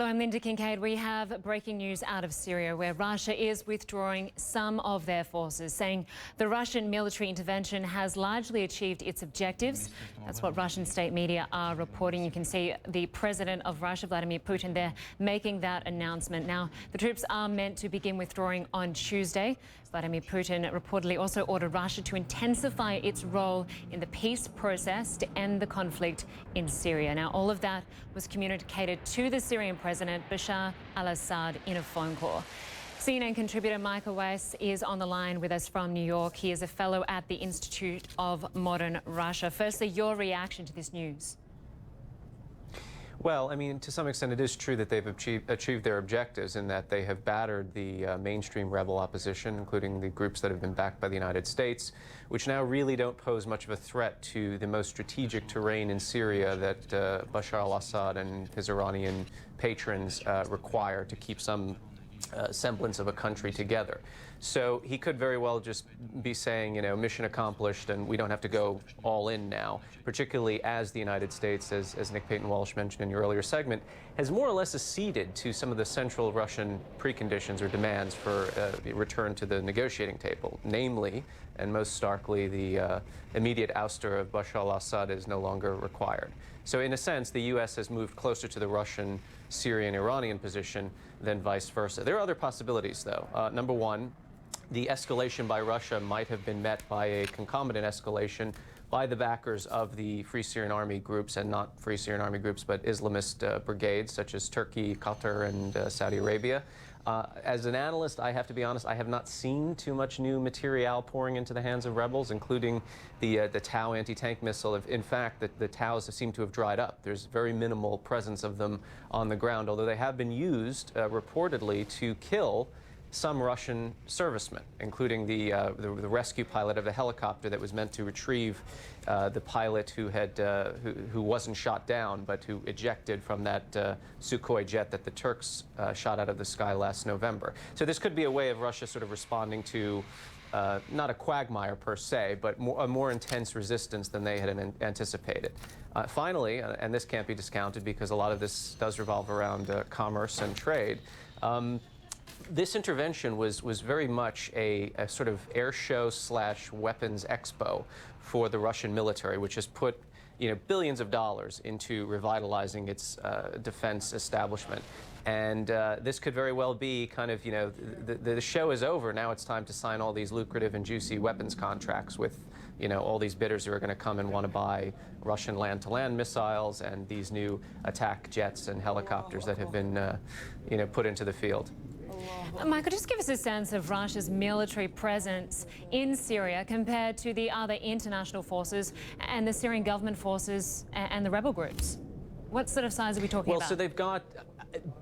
Hello, I'm Lynda Kinkade. We have breaking news out of Syria, where Russia is withdrawing some of their forces, saying the Russian military intervention has largely achieved its objectives. That's what Russian state media are reporting. You can see the president of Russia, Vladimir Putin, there making that announcement. Now, the troops are meant to begin withdrawing on Tuesday. Vladimir Putin reportedly also ordered Russia to intensify its role in the peace process to end the conflict in Syria. Now, all of that was communicated to the Syrian President Bashar al-Assad in a phone call. CNN contributor Michael Weiss is on the line with us from New York. He is a fellow at the Institute of Modern Russia. Firstly, your reaction to this news? Well, I mean, to some extent, it is true that they've achieved their objectives in that they have battered the mainstream rebel opposition, including the groups that have been backed by the United States, which now really don't pose much of a threat to the most strategic terrain in Syria that Bashar al-Assad and his Iranian patrons require to keep some semblance of a country together. So he could very well just be saying, you know, mission accomplished and we don't have to go all in now, particularly as the United States, as Nick Payton-Walsh mentioned in your earlier segment, has more or less acceded to some of the central Russian preconditions or demands for return to the negotiating table, namely, and most starkly, the immediate ouster of Bashar al-Assad is no longer required. So in a sense, the U.S. has moved closer to the Russian, Syrian, Iranian position than vice versa. There are other possibilities, though. Number one, the escalation by Russia might have been met by a concomitant escalation by the backers of the Free Syrian Army groups, and not Free Syrian Army groups, but Islamist brigades such as Turkey, Qatar, and Saudi Arabia. As an analyst, I have to be honest, I have not seen too much new material pouring into the hands of rebels, including the Tau anti-tank missile. In fact, the Taus seem to have dried up. There's very minimal presence of them on the ground, although they have been used reportedly to kill some Russian servicemen, including the rescue pilot of a helicopter that was meant to retrieve the pilot who wasn't shot down, but who ejected from that Sukhoi jet that the Turks shot out of the sky last November. So this could be a way of Russia sort of responding to not a quagmire per se, but a more intense resistance than they had anticipated. Finally, and this can't be discounted because a lot of this does revolve around commerce and trade, this intervention was very much a sort of air show / weapons expo for the Russian military, which has put billions of dollars into revitalizing its defense establishment. And this could very well be kind of, the show is over. Now it's time to sign all these lucrative and juicy weapons contracts with, all these bidders who are going to come and want to buy Russian land-to-land missiles and these new attack jets and helicopters that have been, put into the field. Michael, just give us a sense of Russia's military presence in Syria compared to the other international forces and the Syrian government forces and the rebel groups. What sort of size are we talking about? Well, so they've got,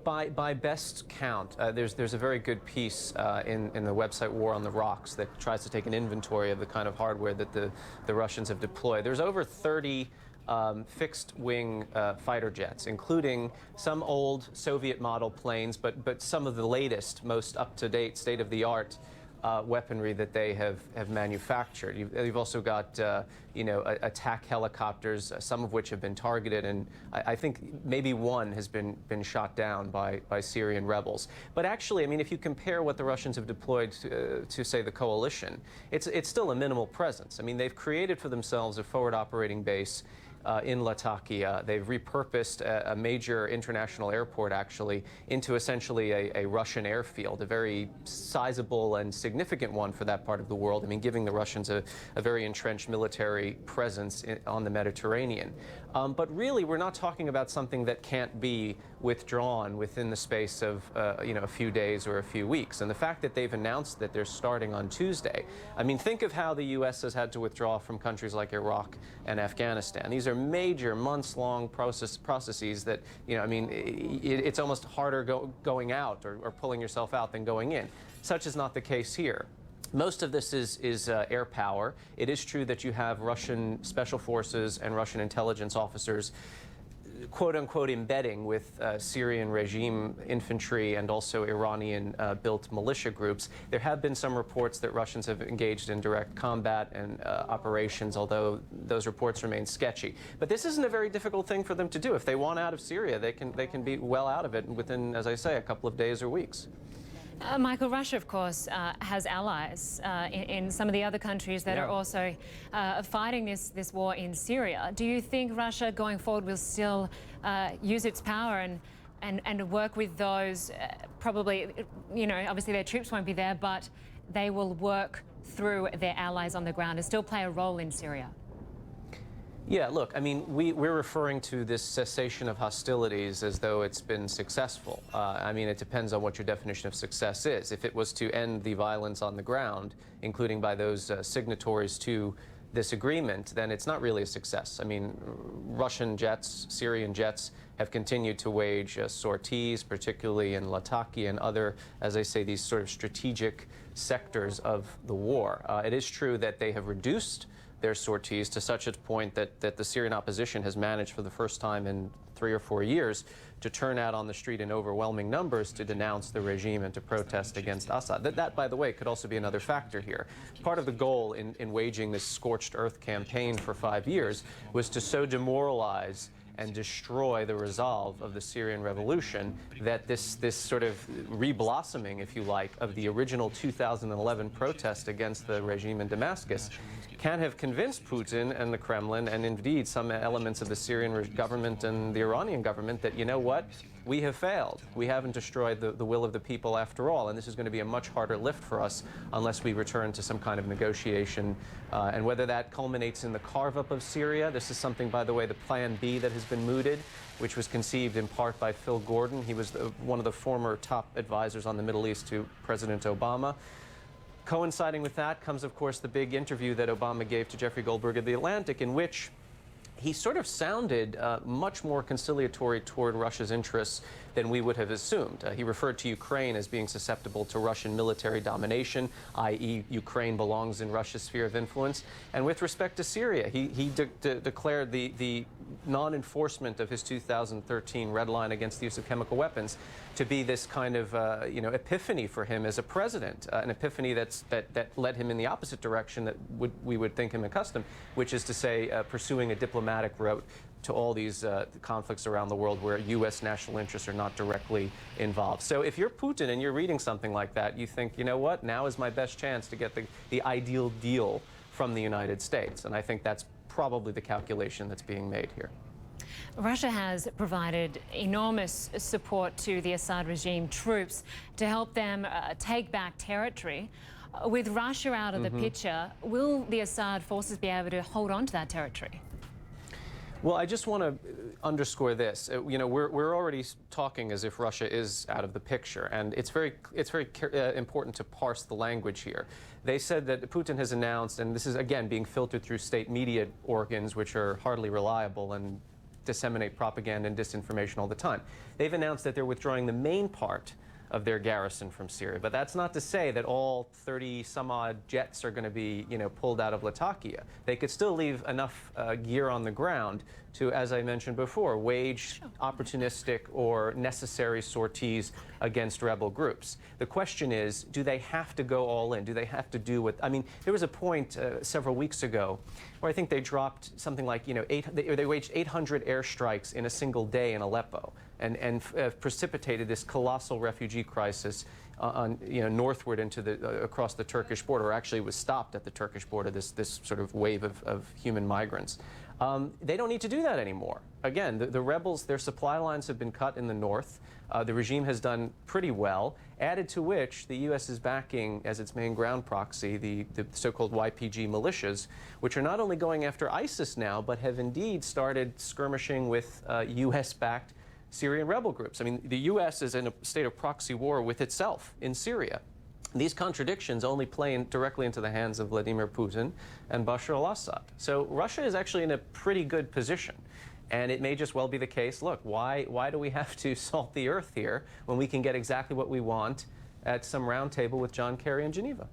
by best count, there's a very good piece in the website War on the Rocks that tries to take an inventory of the kind of hardware that the Russians have deployed. There's over 30 fixed-wing fighter jets, including some old Soviet model planes, but some of the latest, most up-to-date, state-of-the-art weaponry that they have manufactured. You've also got, attack helicopters, some of which have been targeted, and I think maybe one has been shot down by Syrian rebels. But actually, I mean, if you compare what the Russians have deployed to say, the coalition, it's still a minimal presence. I mean, they've created for themselves a forward operating base in Latakia. They've repurposed a major international airport, actually, into essentially a Russian airfield, a very sizable and significant one for that part of the world. I mean, giving the Russians a very entrenched military presence on the Mediterranean. But really, we're not talking about something that can't be withdrawn within the space of, a few days or a few weeks. And the fact that they've announced that they're starting on Tuesday, I mean, think of how the U.S. has had to withdraw from countries like Iraq and Afghanistan. These are major months-long processes that, it's almost harder going out or pulling yourself out than going in. Such is not the case here. Most of this is air power. It is true that you have Russian special forces and Russian intelligence officers quote-unquote embedding with Syrian regime infantry and also Iranian-built militia groups. There have been some reports that Russians have engaged in direct combat and operations, although those reports remain sketchy. But this isn't a very difficult thing for them to do. If they want out of Syria, they can be well out of it within, as I say, a couple of days or weeks. Michael, Russia, of course, has allies in some of the other countries that are also fighting this war in Syria. Do you think Russia, going forward, will still use its power and work with those, probably, you know, obviously their troops won't be there, but they will work through their allies on the ground and still play a role in Syria? Yeah, look, I mean, we're referring to this cessation of hostilities as though it's been successful. I mean, it depends on what your definition of success is. If it was to end the violence on the ground, including by those signatories to this agreement, then it's not really a success. I mean, Russian jets, Syrian jets have continued to wage sorties, particularly in Latakia and other, as I say, these sort of strategic sectors of the war. It is true that they have reduced their sorties to such a point that the Syrian opposition has managed for the first time in 3 or 4 years to turn out on the street in overwhelming numbers to denounce the regime and to protest against Assad. That, by the way, could also be another factor here. Part of the goal in waging this scorched earth campaign for 5 years was to so demoralize and destroy the resolve of the Syrian revolution that this sort of reblossoming, if you like, of the original 2011 protest against the regime in Damascus can have convinced Putin and the Kremlin, and indeed some elements of the Syrian government and the Iranian government, that, you know what, we have failed. We haven't destroyed the will of the people after all, and this is going to be a much harder lift for us unless we return to some kind of negotiation. And whether that culminates in the carve-up of Syria, this is something, by the way, the Plan B that has been mooted, which was conceived in part by Phil Gordon. He was one of the former top advisors on the Middle East to President Obama. Coinciding with that comes, of course, the big interview that Obama gave to Jeffrey Goldberg of The Atlantic, in which he sort of sounded much more conciliatory toward Russia's interests than we would have assumed. He referred to Ukraine as being susceptible to Russian military domination, i.e. Ukraine belongs in Russia's sphere of influence. And with respect to Syria, he declared the non-enforcement of his 2013 red line against the use of chemical weapons to be this kind of epiphany for him as a president, an epiphany that led him in the opposite direction that we would think him accustomed, which is to say pursuing a diplomatic route to all these conflicts around the world where U.S. national interests are not directly involved. So if you're Putin and you're reading something like that, you think, you know what, now is my best chance to get the ideal deal from the United States. And I think that's probably the calculation that's being made here. Russia has provided enormous support to the Assad regime troops to help them take back territory. With Russia out of the picture, will the Assad forces be able to hold on to that territory? Well, I just want to underscore this. You know, we're already talking as if Russia is out of the picture, and it's very important to parse the language here. They said that Putin has announced, and this is again being filtered through state media organs, which are hardly reliable and disseminate propaganda and disinformation all the time. They've announced that they're withdrawing the main part of their garrison from Syria. But that's not to say that all 30-some-odd jets are going to be, you know, pulled out of Latakia. They could still leave enough gear on the ground to, as I mentioned before, wage opportunistic or necessary sorties against rebel groups. The question is, do they have to go all in? Do they have to do what? I mean, there was a point several weeks ago where I think they dropped something like, you know, they waged 800 airstrikes in a single day in Aleppo, and precipitated this colossal refugee crisis northward into across the Turkish border. Or actually, it was stopped at the Turkish border. This sort of wave of human migrants. They don't need to do that anymore. Again, the rebels, their supply lines have been cut in the north. The regime has done pretty well, added to which the U.S. is backing, as its main ground proxy, the so-called YPG militias, which are not only going after ISIS now, but have indeed started skirmishing with U.S.-backed Syrian rebel groups. I mean, the U.S. is in a state of proxy war with itself in Syria. These contradictions only play directly into the hands of Vladimir Putin and Bashar al-Assad. So Russia is actually in a pretty good position. And it may just well be the case, look, why do we have to salt the earth here when we can get exactly what we want at some round table with John Kerry in Geneva?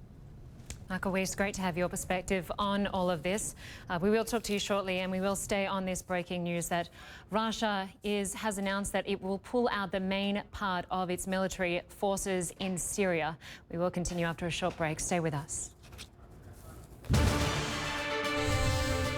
Michael Weiss, great to have your perspective on all of this. We will talk to you shortly, and we will stay on this breaking news that Russia has announced that it will pull out the main part of its military forces in Syria. We will continue after a short break. Stay with us.